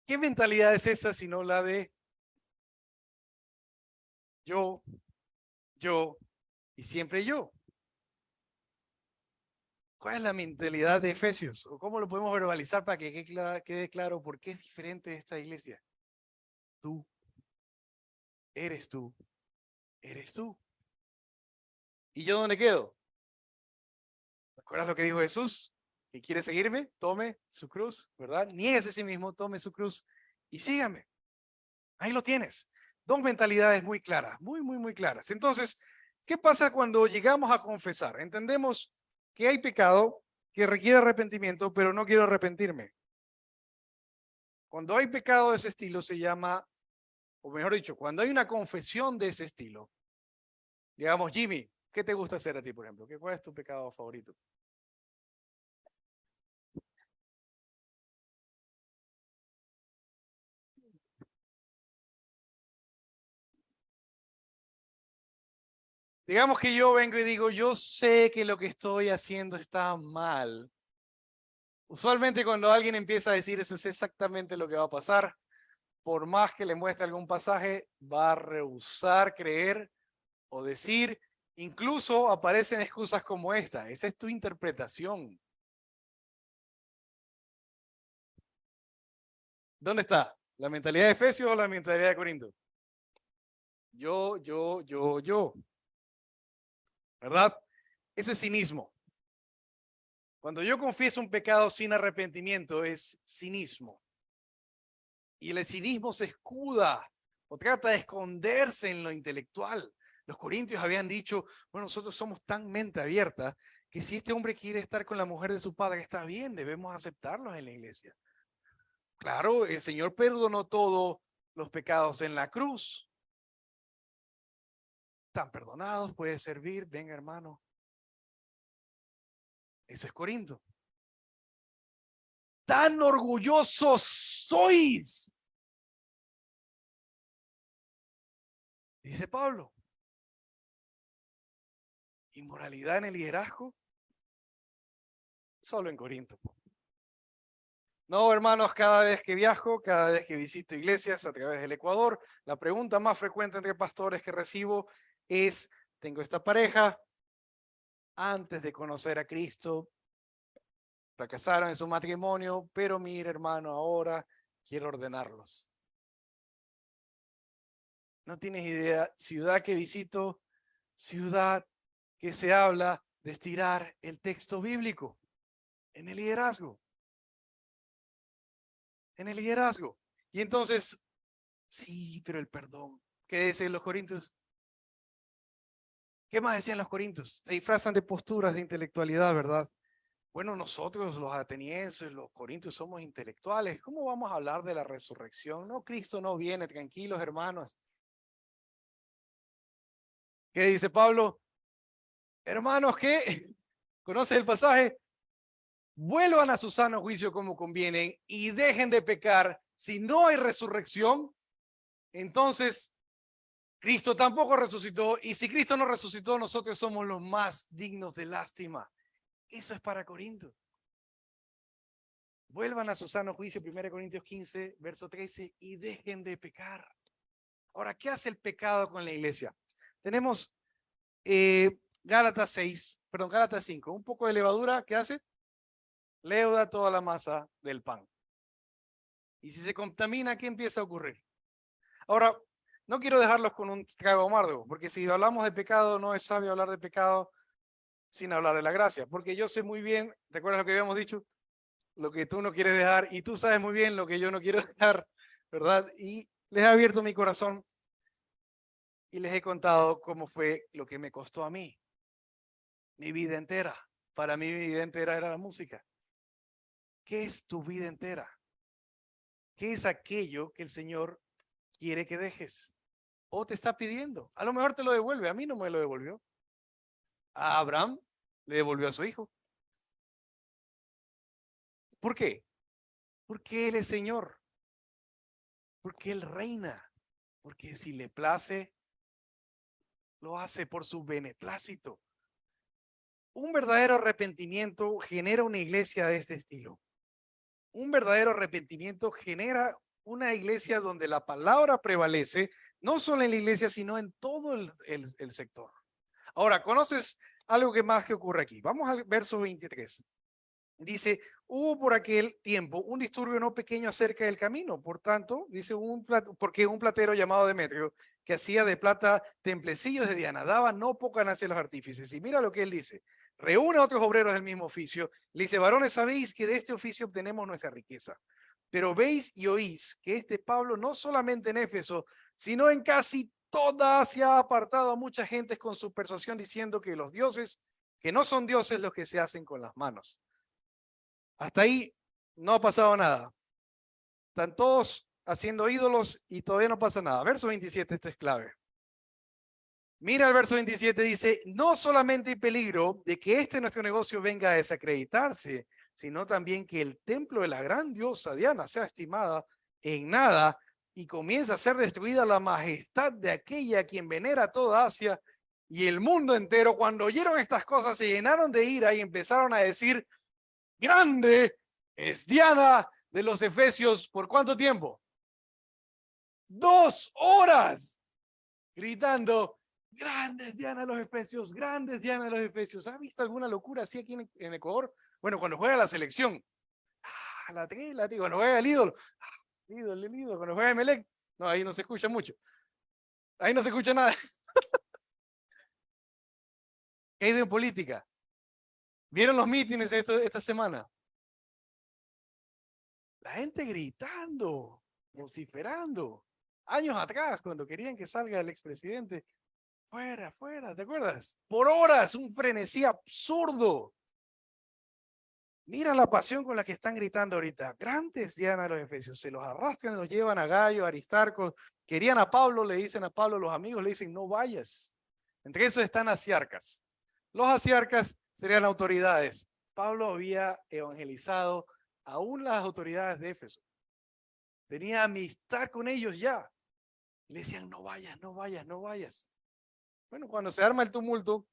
¿Qué mentalidad es esa sino la de yo, yo y siempre yo? ¿Cuál es la mentalidad de Efesios? ¿O cómo lo podemos verbalizar para que quede claro por qué es diferente esta iglesia? Tú, eres tú, eres tú. ¿Y yo dónde quedo? ¿Recuerdas lo que dijo Jesús? ¿Que quiere seguirme? Tome su cruz, ¿verdad? Niéguese a sí mismo, tome su cruz y sígame. Ahí lo tienes. Dos mentalidades muy claras, muy claras. Entonces, ¿qué pasa cuando llegamos a confesar? Entendemos que hay pecado que requiere arrepentimiento, pero no quiero arrepentirme. Cuando hay pecado de ese estilo se llama, o mejor dicho, cuando hay una confesión de ese estilo, digamos, Jimmy, ¿qué te gusta hacer a ti, por ejemplo? ¿Cuál es tu pecado favorito? Digamos que yo vengo y digo, yo sé que lo que estoy haciendo está mal. Usualmente cuando alguien empieza a decir eso es exactamente lo que va a pasar. Por más que le muestre algún pasaje, va a rehusar creer o decir, incluso aparecen excusas como esta. Esa es tu interpretación. ¿Dónde está? ¿La mentalidad de Efesios o la mentalidad de Corinto? Yo. ¿Verdad? Eso es cinismo. Cuando yo confieso un pecado sin arrepentimiento es cinismo. Y el cinismo se escuda o trata de esconderse en lo intelectual. Los corintios habían dicho, bueno, nosotros somos tan mente abierta que si este hombre quiere estar con la mujer de su padre, está bien, debemos aceptarlos en la iglesia. Claro, el Señor perdonó todos los pecados en la cruz. Están perdonados, puede servir, venga hermano. Eso es Corinto. Tan orgullosos sois, dice Pablo. Inmoralidad en el liderazgo, solo en Corinto. No, hermanos, cada vez que viajo, cada vez que visito iglesias a través del Ecuador, la pregunta más frecuente entre pastores que recibo es, tengo esta pareja, antes de conocer a Cristo, fracasaron en su matrimonio, pero mire, hermano, ahora quiero ordenarlos. No tienes idea, ciudad que visito, ciudad que se habla de estirar el texto bíblico en el liderazgo. En el liderazgo. Y entonces, sí, pero el perdón. ¿Qué dicen los corintios? ¿Qué más decían los corintios? Se disfrazan de posturas de intelectualidad, ¿verdad? Bueno, nosotros los atenienses, los corintios, somos intelectuales. ¿Cómo vamos a hablar de la resurrección? No, Cristo no viene, tranquilos hermanos. ¿Qué dice Pablo? Hermanos, ¿qué? ¿Conoces el pasaje? Vuelvan a su sano juicio como convienen y dejen de pecar. Si no hay resurrección, entonces Cristo tampoco resucitó. Y si Cristo no resucitó, nosotros somos los más dignos de lástima. Eso es para Corinto. Vuelvan a su sano juicio, 1 Corintios 15, verso 13, y dejen de pecar. Ahora, ¿qué hace el pecado con la iglesia? Tenemos Gálatas 5, un poco de levadura, ¿qué hace? Leuda toda la masa del pan. Y si se contamina, ¿qué empieza a ocurrir? Ahora, no quiero dejarlos con un trago amargo, porque si hablamos de pecado, no es sabio hablar de pecado sin hablar de la gracia, porque yo sé muy bien, ¿te acuerdas lo que habíamos dicho? Lo que tú no quieres dejar, y tú sabes muy bien lo que yo no quiero dejar, ¿verdad? Y les he abierto mi corazón y les he contado cómo fue lo que me costó a mí, mi vida entera. Para mí, mi vida entera era la música. ¿Qué es tu vida entera? ¿Qué es aquello que el Señor quiere que dejes? O te está pidiendo. A lo mejor te lo devuelve. A mí no me lo devolvió. A Abraham le devolvió a su hijo. ¿Por qué? Porque Él es Señor. Porque Él reina. Porque si le place, lo hace por su beneplácito. Un verdadero arrepentimiento genera una iglesia de este estilo. Un verdadero arrepentimiento genera una iglesia donde la palabra prevalece, no solo en la iglesia, sino en todo el sector. Ahora, ¿conoces algo que más que ocurre aquí? Vamos al verso 23. Dice, hubo por aquel tiempo un disturbio no pequeño acerca del camino. Por tanto, dice, porque un platero llamado Demetrio, que hacía de plata templecillos de Diana, daba no poca ganancia a los artífices. Y mira lo que él dice. Reúne a otros obreros del mismo oficio. Le dice, varones, sabéis que de este oficio obtenemos nuestra riqueza. Pero veis y oís que este Pablo no solamente en Éfeso, sino en casi toda Asia ha apartado a mucha gente con su persuasión diciendo que los dioses, que no son dioses los que se hacen con las manos. Hasta ahí no ha pasado nada. Están todos haciendo ídolos y todavía no pasa nada. Verso 27, esto es clave. Mira el verso 27, dice, no solamente hay peligro de que nuestro negocio venga a desacreditarse, sino también que el templo de la gran diosa Diana sea estimada en nada y comienza a ser destruida la majestad de aquella a quien venera toda Asia y el mundo entero. Cuando oyeron estas cosas se llenaron de ira y empezaron a decir, grande es Diana de los Efesios. ¿Por cuánto tiempo? 2 horas gritando, grandes Diana de los Efesios, grandes Diana de los Efesios. ¿Has visto alguna locura así aquí en Ecuador? Bueno, cuando juega la selección, la tío, cuando juega el ídolo, el ídolo, cuando juega Emelec, no, ahí no se escucha mucho. Ahí no se escucha nada. ¿Qué hay de política? ¿Vieron los mítines esta semana? La gente gritando, vociferando. Años atrás, cuando querían que salga el expresidente, fuera, fuera, ¿te acuerdas? Por horas, un frenesí absurdo. Mira la pasión con la que están gritando ahorita. Grandes Diana de los Efesios, se los arrastran, los llevan a Gallo, a Aristarco. Querían a Pablo, le dicen a Pablo, los amigos le dicen, no vayas. Entre esos están asiarcas. Los asiarcas serían autoridades. Pablo había evangelizado aún las autoridades de Éfeso. Tenía amistad con ellos ya. Le decían, no vayas, no vayas, no vayas. Bueno, cuando se arma el tumulto,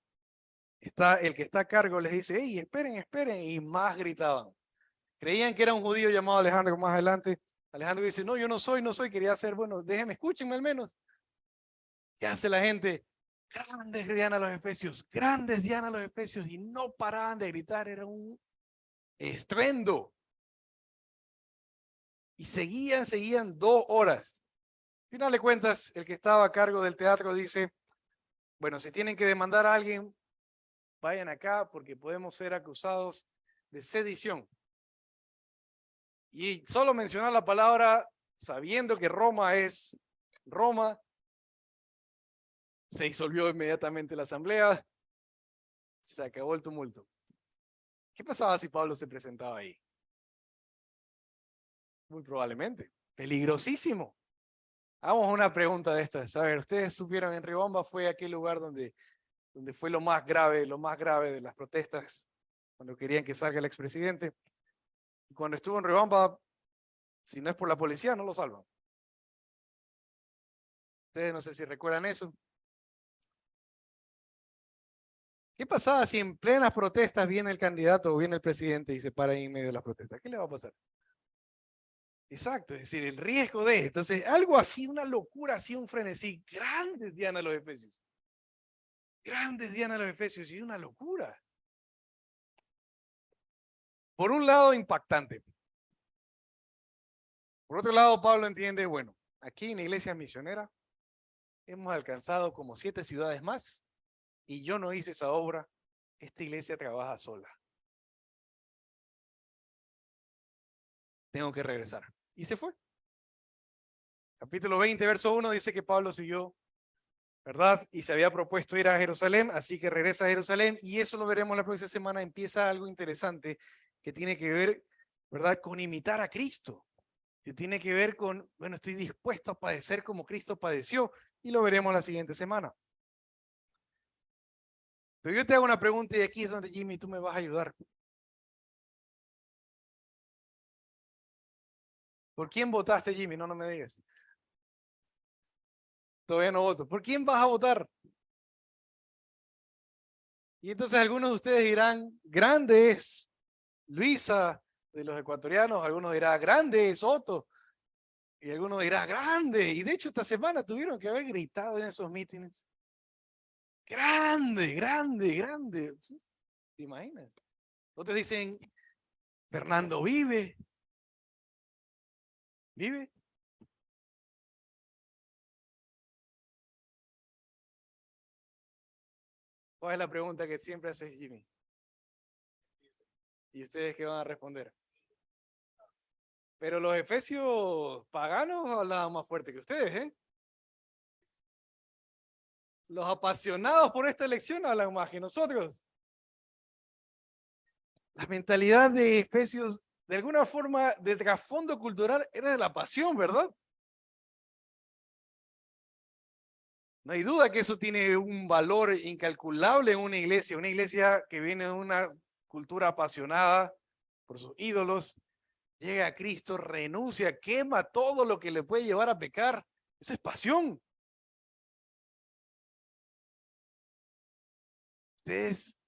el que está a cargo les dice, hey, esperen, esperen, y más gritaban. Creían que era un judío llamado Alejandro más adelante. Alejandro dice, no, yo no soy, quería ser, bueno, déjenme, escúchenme al menos. ¿Qué hace la gente? Grandes Diana los Efesios, grandes Diana los Efesios, y no paraban de gritar, era un estruendo. Y seguían 2 horas. final de cuentas, el que estaba a cargo del teatro dice, bueno, si tienen que demandar a alguien, vayan acá porque podemos ser acusados de sedición. Y solo mencionar la palabra, sabiendo que Roma es Roma, se disolvió inmediatamente la asamblea, se acabó el tumulto. ¿Qué pasaba si Pablo se presentaba ahí? Muy probablemente. Peligrosísimo. Hagamos una pregunta de estas. A ver, ustedes supieron, en Riobamba fue aquel lugar donde fue lo más grave de las protestas, cuando querían que salga el expresidente. Y cuando estuvo en Riobamba, si no es por la policía, no lo salvan. Ustedes no sé si recuerdan eso. ¿Qué pasaba si en plenas protestas viene el candidato o viene el presidente y se para ahí en medio de las protestas? ¿Qué le va a pasar? Exacto, es decir, el riesgo de, entonces, algo así, una locura, así, un frenesí, grandes Diana los Efesios. Grandes Diana los Efesios, y una locura. Por un lado, impactante. Por otro lado, Pablo entiende, bueno, aquí en la iglesia misionera hemos alcanzado como 7 ciudades más y yo no hice esa obra, esta iglesia trabaja sola. Tengo que regresar. Y se fue. Capítulo 20, verso 1 dice que Pablo siguió, ¿verdad? Y se había propuesto ir a Jerusalén, así que regresa a Jerusalén y eso lo veremos la próxima semana. Empieza algo interesante que tiene que ver, ¿verdad? Con imitar a Cristo. Que tiene que ver con, bueno, estoy dispuesto a padecer como Cristo padeció y lo veremos la siguiente semana. Pero yo te hago una pregunta y aquí es donde, Jimmy, tú me vas a ayudar. ¿Por quién votaste, Jimmy? No, no me digas. Todavía no voto. ¿Por quién vas a votar? Y entonces algunos de ustedes dirán, grande es Luisa de los ecuatorianos, algunos dirán, grande es Otto, y algunos dirán, grande. Y de hecho esta semana tuvieron que haber gritado en esos mítines. Grande, grande, grande. ¿Te imaginas? Otros dicen, Fernando vive. ¿Vive? ¿Cuál es la pregunta que siempre hace Jimmy? ¿Y ustedes qué van a responder? Pero los efesios paganos hablaban más fuerte que ustedes, ¿eh? Los apasionados por esta elección hablan más que nosotros. La mentalidad de Efesios, de alguna forma, de trasfondo cultural, era de la pasión, ¿verdad? No hay duda que eso tiene un valor incalculable en una iglesia que viene de una cultura apasionada por sus ídolos, llega a Cristo, renuncia, quema todo lo que le puede llevar a pecar. Eso es pasión. ¿Ustedes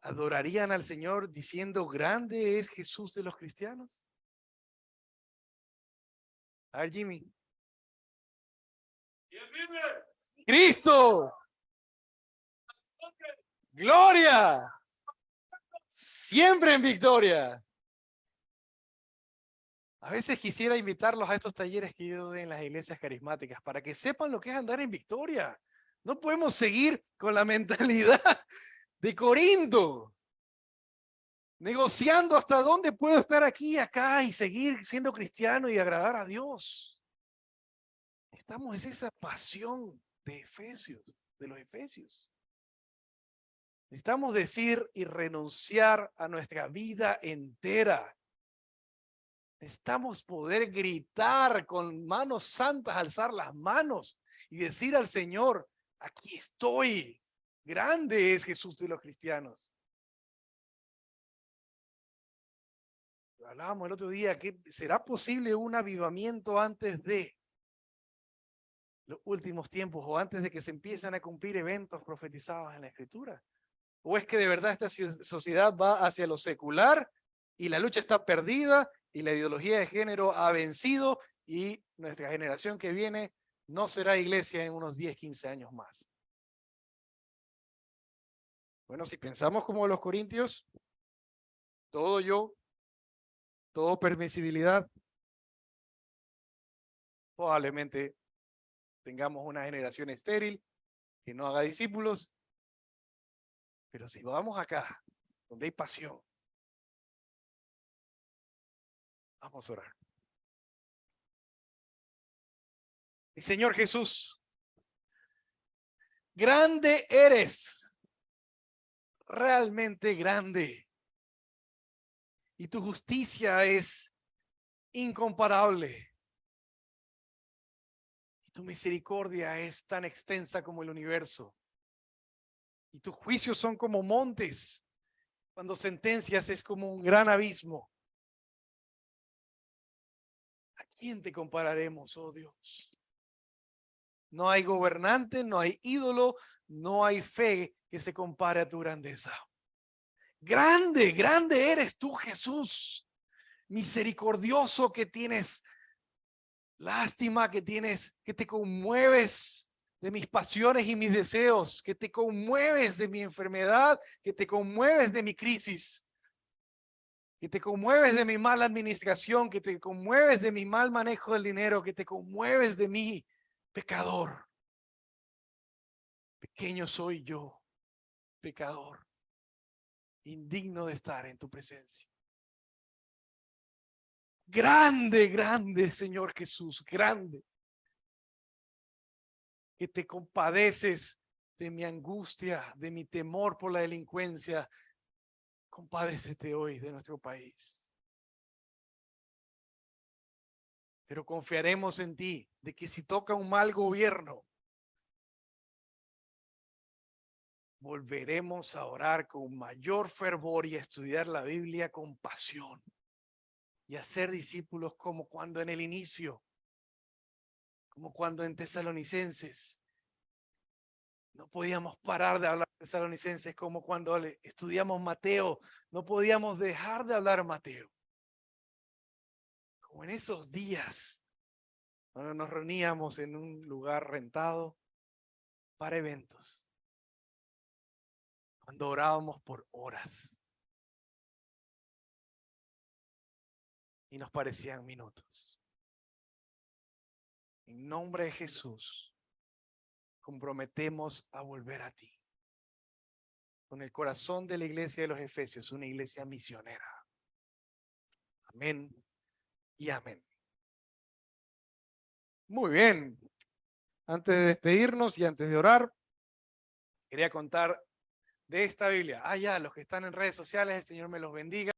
adorarían al Señor diciendo, grande es Jesús de los cristianos? A ver, Jimmy. Cristo. Gloria. Siempre en victoria. A veces quisiera invitarlos a estos talleres que yo doy en las iglesias carismáticas para que sepan lo que es andar en victoria. No podemos seguir con la mentalidad de Corinto, negociando hasta dónde puedo estar aquí, acá y seguir siendo cristiano y agradar a Dios. Estamos en esa pasión de Efesios, de los Efesios. Necesitamos decir y renunciar a nuestra vida entera. Necesitamos poder gritar con manos santas, alzar las manos y decir al Señor, aquí estoy. Grande es Jesús de los cristianos. Hablábamos el otro día que será posible un avivamiento antes de los últimos tiempos o antes de que se empiecen a cumplir eventos profetizados en la Escritura. ¿O es que de verdad esta sociedad va hacia lo secular y la lucha está perdida y la ideología de género ha vencido y nuestra generación que viene no será iglesia en unos 10, 15 años más? Bueno, si pensamos como los corintios, todo yo, todo permisibilidad, probablemente tengamos una generación estéril, que no haga discípulos. Pero si vamos acá, donde hay pasión, vamos a orar. Mi Señor Jesús, grande eres, realmente grande. Y tu justicia es incomparable. Y tu misericordia es tan extensa como el universo. Y tus juicios son como montes. Cuando sentencias es como un gran abismo. ¿A quién te compararemos, oh Dios? No hay gobernante, no hay ídolo, no hay fe que se compare a tu grandeza. Grande, grande eres tú, Jesús. Misericordioso que tienes lástima, que tienes, que te conmueves de mis pasiones y mis deseos, que te conmueves de mi enfermedad, que te conmueves de mi crisis, que te conmueves de mi mala administración, que te conmueves de mi mal manejo del dinero, que te conmueves de mi pecador. Pequeño soy yo, pecador, indigno de estar en tu presencia. Grande, grande, Señor Jesús, grande, que te compadeces de mi angustia, de mi temor por la delincuencia. Compadécete hoy de nuestro país. Pero confiaremos en ti, de que si toca un mal gobierno, volveremos a orar con mayor fervor y a estudiar la Biblia con pasión y a ser discípulos como cuando en el inicio, como cuando en Tesalonicenses no podíamos parar de hablar de Tesalonicenses, como cuando estudiamos Mateo, no podíamos dejar de hablar Mateo. Como en esos días, cuando nos reuníamos en un lugar rentado para eventos, cuando orábamos por horas y nos parecían minutos. En nombre de Jesús, comprometemos a volver a ti. Con el corazón de la iglesia de los Efesios, una iglesia misionera. Amén y amén. Muy bien. Antes de despedirnos y antes de orar, quería contar de esta Biblia. Ya, los que están en redes sociales, el Señor me los bendiga.